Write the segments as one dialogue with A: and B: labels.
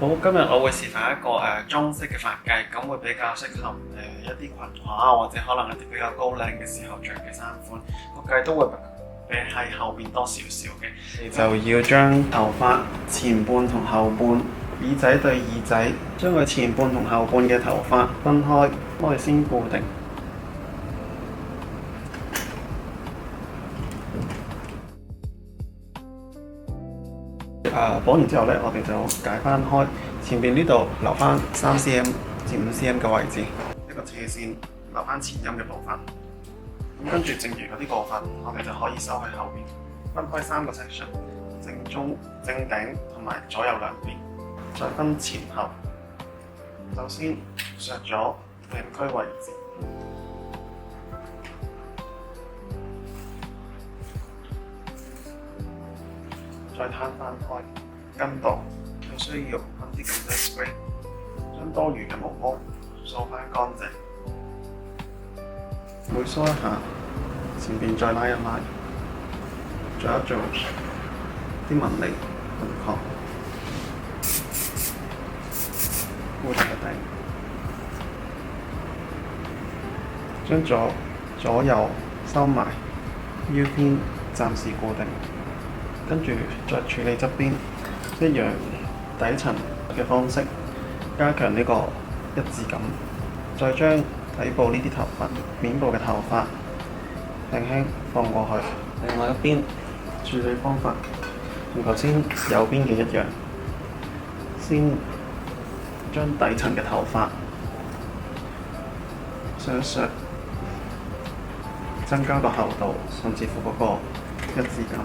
A: 好，今日我會示範一個中式嘅髮髻，咁會比較適合一啲裙褂啊，或者可能一啲比較高領嘅時候着嘅衫款，個髻都會比喺後邊多少少嘅。你就要將頭髮前半同後半，耳仔對耳仔，將佢前半同後半嘅頭髮分開，幫佢先固定。綁完之後呢，我哋就解翻開前邊呢度，留翻3cm 至5cm 嘅位置，一個斜線留翻前音嘅部分。咁跟住，剩餘嗰啲部分，我哋就可以收喺後邊，分開3個 section， 正中、正頂同埋左右兩邊，再分前後。首先削咗領區位置。再攤翻開，跟度有需要噴啲咁多 spray， 將多餘嘅毛毛掃翻乾淨。每梳一下，前邊再拉一拉，做一做啲紋理輪廓，固定個頂，將左右收埋，腰邊暫時固定。跟住再處理側邊，一樣底層嘅方式，加強呢個一致感。再將底部呢啲頭髮、面部嘅頭髮輕輕放過去。另外一邊處理方法同頭先右邊嘅一樣，先將底層嘅頭髮削一削，增加個厚度，甚至乎嗰個一致感。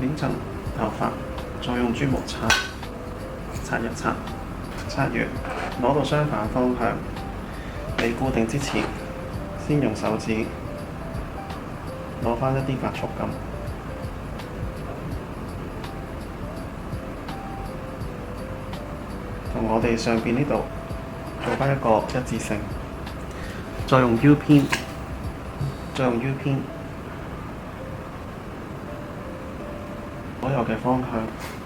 A: 面層頭髮再用豬毛擦一擦，擦完攞到相反方向，未固定之前，先用手指攞返一啲髮束感，同我哋上邊呢度做返一個一致性，再用 U 編，所有嘅方向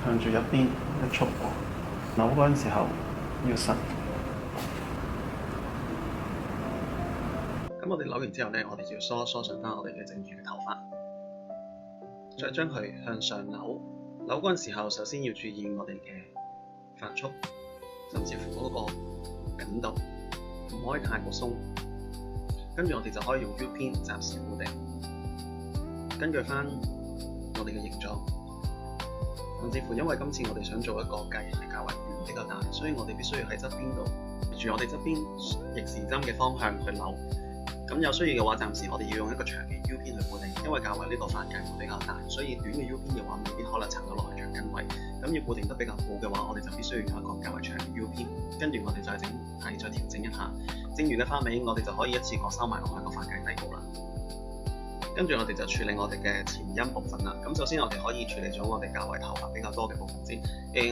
A: 向住一邊一束過，扭嗰陣時候要實。咁我哋扭完之後呢，我哋就要梳上翻我哋嘅剩餘嘅頭髮，再將佢向上扭。扭嗰陣時候，首先要注意我哋嘅髮束，甚至乎嗰個緊度，唔可以太過鬆。跟住我哋就可以用 U 編暫時固定，根據翻我哋嘅形狀。甚至乎因為今次我哋想做一個髻係較為圓比較大，所以我哋必須要喺側邊度住我哋側邊逆時針嘅方向去扭。咁有需要嘅話，暫時我哋要用一個長嘅 U 編去固定，因為較為呢個髮髻會比較大，所以短嘅 U 編嘅話未必可能插到落去長筋位。咁要固定得比較好嘅話，我哋就必須要有一個較為長嘅 U 編，跟住我哋再調整一下，剩餘嘅髮尾我哋就可以一次過收埋落去個髮髻底部啦。跟住我哋就處理我哋嘅前音部分啦。咁首先我哋可以處理咗我哋較為頭髮比較多嘅部分先。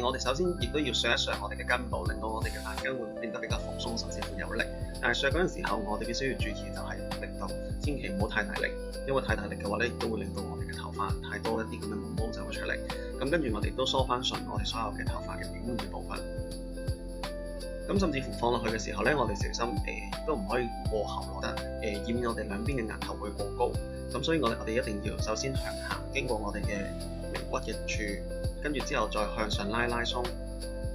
A: 我哋首先亦都要削一削我哋嘅根部，令到我哋嘅髮根會變得比較蓬鬆，甚至乎有力。但係削嗰陣時候，我哋必須要注意就係力度，千祈唔好太大力，因為太大力嘅話咧，亦都會令到我哋嘅頭髮太多一啲咁嘅毛毛走出嚟。咁跟住我哋都梳翻順我哋所有嘅頭髮嘅表面嘅部分。咁甚至乎放落去嘅時候咧，我哋小心都唔可以過後落得以免我哋兩邊嘅額頭會過高。咁所以我哋一定要首先向下，經過我哋嘅眉骨嘅處，跟住之後再向上拉鬆，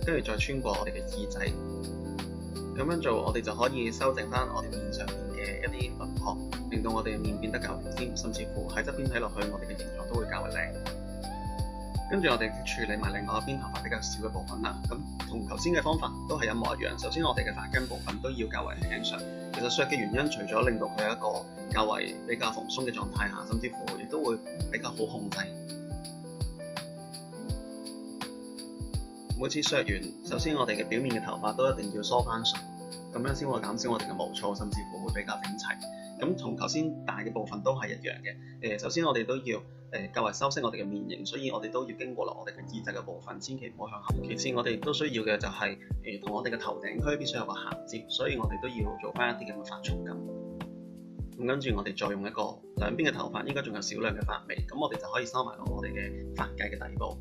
A: 跟住再穿過我哋嘅耳仔。咁樣做，我哋就可以修正翻我哋面上面嘅一啲輪廓，令到我哋嘅面變得較平啲，甚至乎喺側邊睇落去，我哋嘅形狀都會較為靚。跟住我哋處理埋另外一邊頭髮比較少嘅部分啦。咁同頭先嘅方法都係一模一樣。首先我哋嘅髮根部分都要較為輕削。其實削嘅原因，除咗令到佢有一個較為比較蓬鬆嘅狀態下，甚至乎亦都會比較好控制。每次削完，首先我哋嘅表面嘅頭髮都一定要梳翻順，咁樣先會減少我哋嘅毛躁，甚至乎會比較整齊。咁同頭先大嘅部分都係一樣嘅。首先我哋都要較為修飾我哋嘅面型，所以我哋都要經過落我哋嘅耳仔嘅部分，千祈唔好向後。其次我哋都需要嘅就係同我哋嘅頭頂區必須有個銜接，所以我哋都要做翻一啲咁嘅髮束感。咁跟住我哋再用一個兩邊嘅頭髮應該仲有少量嘅髮尾，咁我哋就可以收埋落我哋嘅髮髻嘅底部。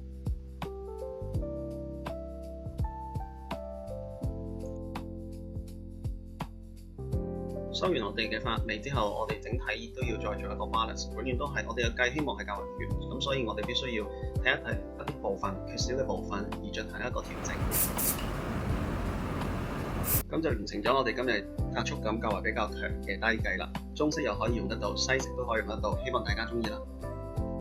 A: 收完我哋嘅髮尾之後，我哋整體都要再做一個 balance， 永遠都係我哋嘅計希望係較為圓，咁所以我哋必須要睇一睇一啲部分缺少嘅部分而進行一個調整。咁就完成咗我哋今日加速感較為比較強嘅低計啦，中式又可以用得到，西式都可以用得到，希望大家鍾意啦。